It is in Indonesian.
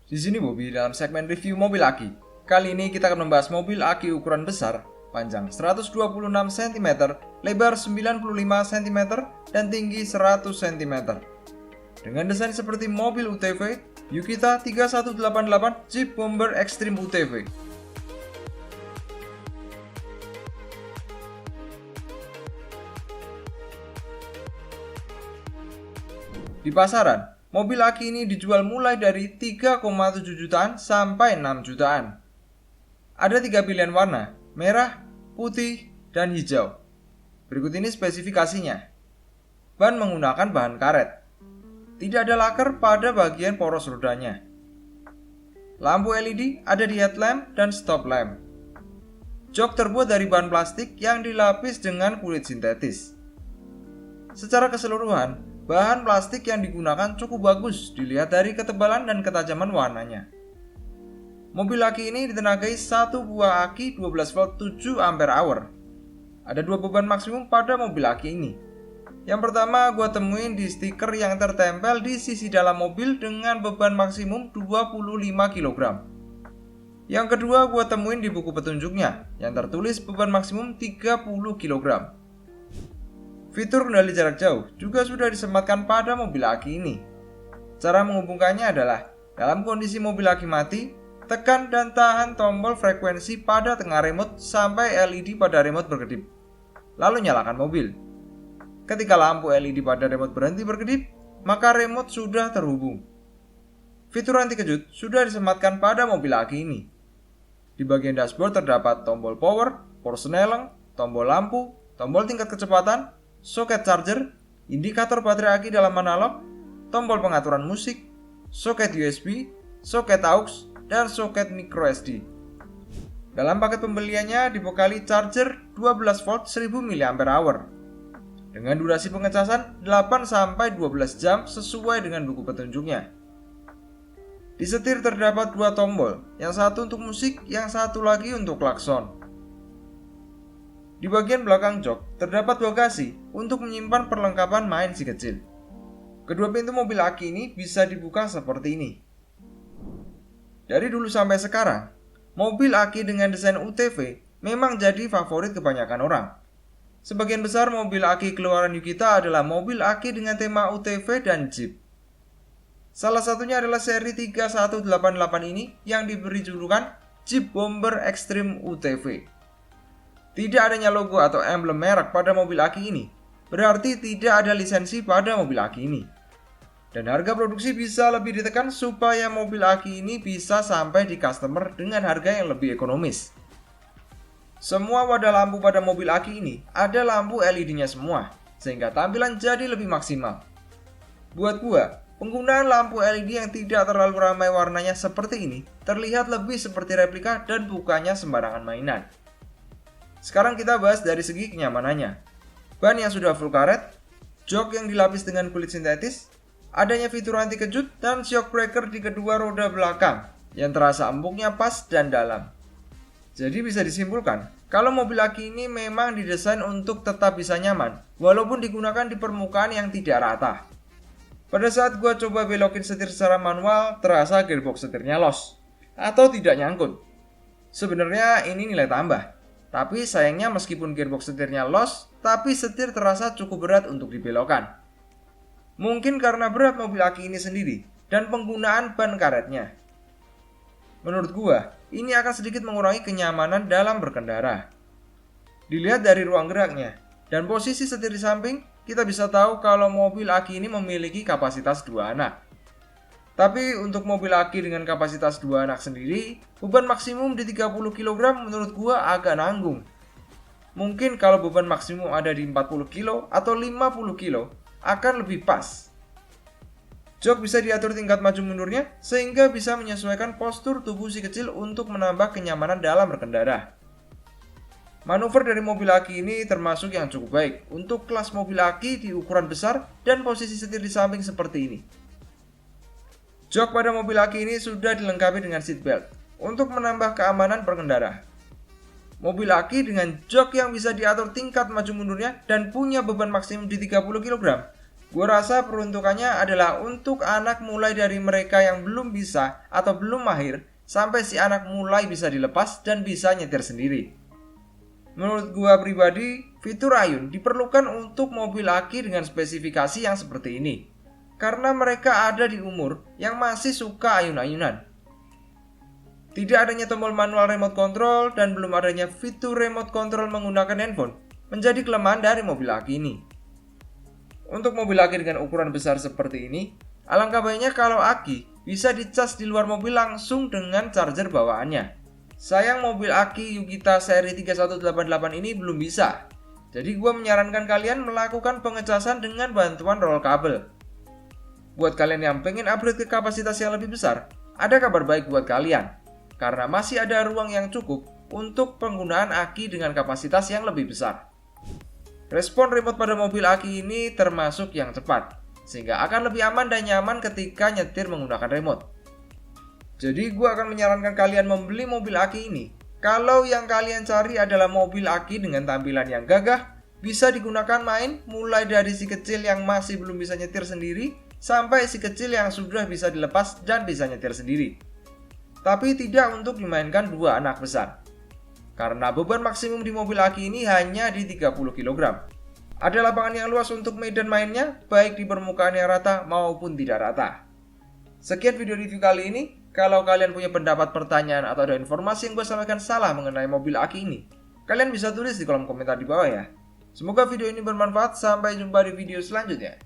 Di sini Bobby dalam segmen review mobil aki. Kali ini kita akan membahas mobil aki ukuran besar, panjang 126 cm, lebar 95 cm, dan tinggi 100 cm. Dengan desain seperti mobil UTV, Yukita 3188 Jeep Bomber Extreme UTV. Di pasaran, mobil aki ini dijual mulai dari 3,7 jutaan sampai 6 jutaan. Ada 3 pilihan warna, merah, putih, dan hijau. Berikut ini spesifikasinya. Ban menggunakan bahan karet. Tidak ada laker pada bagian poros rodanya. Lampu LED ada di headlamp dan stop lamp. Jok terbuat dari bahan plastik yang dilapis dengan kulit sintetis. Secara keseluruhan, bahan plastik yang digunakan cukup bagus dilihat dari ketebalan dan ketajaman warnanya. Mobil aki ini ditenagai satu buah aki 12 volt 7 ampere hour. Ada 2 beban maksimum pada mobil aki ini. Yang pertama gua temuin di stiker yang tertempel di sisi dalam mobil dengan beban maksimum 25 kg. Yang kedua gua temuin di buku petunjuknya yang tertulis beban maksimum 30 kg. Fitur kendali jarak jauh juga sudah disematkan pada mobil aki ini. Cara menghubungkannya adalah dalam kondisi mobil aki mati, tekan dan tahan tombol frekuensi pada tengah remote sampai LED pada remote berkedip. Lalu nyalakan mobil. Ketika lampu LED pada remote berhenti berkedip, maka remote sudah terhubung. Fitur anti kejut sudah disematkan pada mobil aki ini. Di bagian dashboard terdapat tombol power, snelling, tombol lampu, tombol tingkat kecepatan, soket charger, indikator baterai aki dalam analog, tombol pengaturan musik, soket USB, soket aux, dan soket micro SD. Dalam paket pembeliannya dibekali charger 12 volt 1000 mAh. Dengan durasi pengecasan 8-12 jam sesuai dengan buku petunjuknya. Di setir terdapat 2 tombol, yang satu untuk musik, yang satu lagi untuk klakson. Di bagian belakang jok terdapat bagasi untuk menyimpan perlengkapan main si kecil. Kedua pintu mobil aki ini bisa dibuka seperti ini. Dari dulu sampai sekarang, mobil aki dengan desain UTV memang jadi favorit kebanyakan orang. Sebagian besar mobil aki keluaran Yukita adalah mobil aki dengan tema UTV dan Jeep. Salah satunya adalah seri 3188 ini yang diberi julukan Jeep Bomber Extreme UTV. Tidak adanya logo atau emblem merek pada mobil aki ini berarti tidak ada lisensi pada mobil aki ini. Dan harga produksi bisa lebih ditekan supaya mobil aki ini bisa sampai di customer dengan harga yang lebih ekonomis. Semua wadah lampu pada mobil aki ini ada lampu LED-nya semua, sehingga tampilan jadi lebih maksimal. Buat gua, penggunaan lampu LED yang tidak terlalu ramai warnanya seperti ini terlihat lebih seperti replika dan bukannya sembarangan mainan. Sekarang kita bahas dari segi kenyamanannya. Ban yang sudah full karet, jok yang dilapis dengan kulit sintetis, adanya fitur anti kejut dan shock breaker di kedua roda belakang yang terasa empuknya pas dan dalam. Jadi bisa disimpulkan, kalau mobil aki ini memang didesain untuk tetap bisa nyaman, walaupun digunakan di permukaan yang tidak rata. Pada saat gua coba belokin setir secara manual, terasa gearbox setirnya los, atau tidak nyangkut. Sebenarnya ini nilai tambah, tapi sayangnya meskipun gearbox setirnya los, tapi setir terasa cukup berat untuk dibelokkan. Mungkin karena berat mobil aki ini sendiri, dan penggunaan ban karetnya. Menurut gua, ini akan sedikit mengurangi kenyamanan dalam berkendara. Dilihat dari ruang geraknya dan posisi setir di samping, kita bisa tahu kalau mobil aki ini memiliki kapasitas 2 anak. Tapi untuk mobil aki dengan kapasitas 2 anak sendiri, beban maksimum di 30 kg menurut gua agak nanggung. Mungkin kalau beban maksimum ada di 40 kg atau 50 kg, akan lebih pas. Jok bisa diatur tingkat maju mundurnya sehingga bisa menyesuaikan postur tubuh si kecil untuk menambah kenyamanan dalam berkendara. Manuver dari mobil aki ini termasuk yang cukup baik untuk kelas mobil aki di ukuran besar dan posisi setir di samping seperti ini. Jok pada mobil aki ini sudah dilengkapi dengan seat belt untuk menambah keamanan berkendara. Mobil aki dengan jok yang bisa diatur tingkat maju mundurnya dan punya beban maksimum di 30 kg Gue rasa peruntukannya adalah untuk anak mulai dari mereka yang belum bisa atau belum mahir sampai si anak mulai bisa dilepas dan bisa nyetir sendiri. Menurut gue pribadi, fitur ayun diperlukan untuk mobil aki dengan spesifikasi yang seperti ini. Karena mereka ada di umur yang masih suka ayun-ayunan. Tidak adanya tombol manual remote control dan belum adanya fitur remote control menggunakan handphone menjadi kelemahan dari mobil aki ini. Untuk mobil aki dengan ukuran besar seperti ini, alangkah baiknya kalau aki bisa dicas di luar mobil langsung dengan charger bawaannya. Sayang mobil aki Yukita seri 3188 ini belum bisa. Jadi gue menyarankan kalian melakukan pengecasan dengan bantuan roll kabel. Buat kalian yang pengen upgrade ke kapasitas yang lebih besar, ada kabar baik buat kalian. Karena masih ada ruang yang cukup untuk penggunaan aki dengan kapasitas yang lebih besar. Respon remote pada mobil aki ini termasuk yang cepat, sehingga akan lebih aman dan nyaman ketika nyetir menggunakan remote. Jadi gue akan menyarankan kalian membeli mobil aki ini. Kalau yang kalian cari adalah mobil aki dengan tampilan yang gagah, bisa digunakan main mulai dari si kecil yang masih belum bisa nyetir sendiri, sampai si kecil yang sudah bisa dilepas dan bisa nyetir sendiri. Tapi tidak untuk dimainkan dua anak besar. Karena beban maksimum di mobil aki ini hanya di 30 kg. Ada lapangan yang luas untuk medan mainnya, baik di permukaan yang rata maupun tidak rata. Sekian video review kali ini. Kalau kalian punya pendapat, pertanyaan, atau ada informasi yang gue sampaikan salah mengenai mobil aki ini, kalian bisa tulis di kolom komentar di bawah ya. Semoga video ini bermanfaat. Sampai jumpa di video selanjutnya.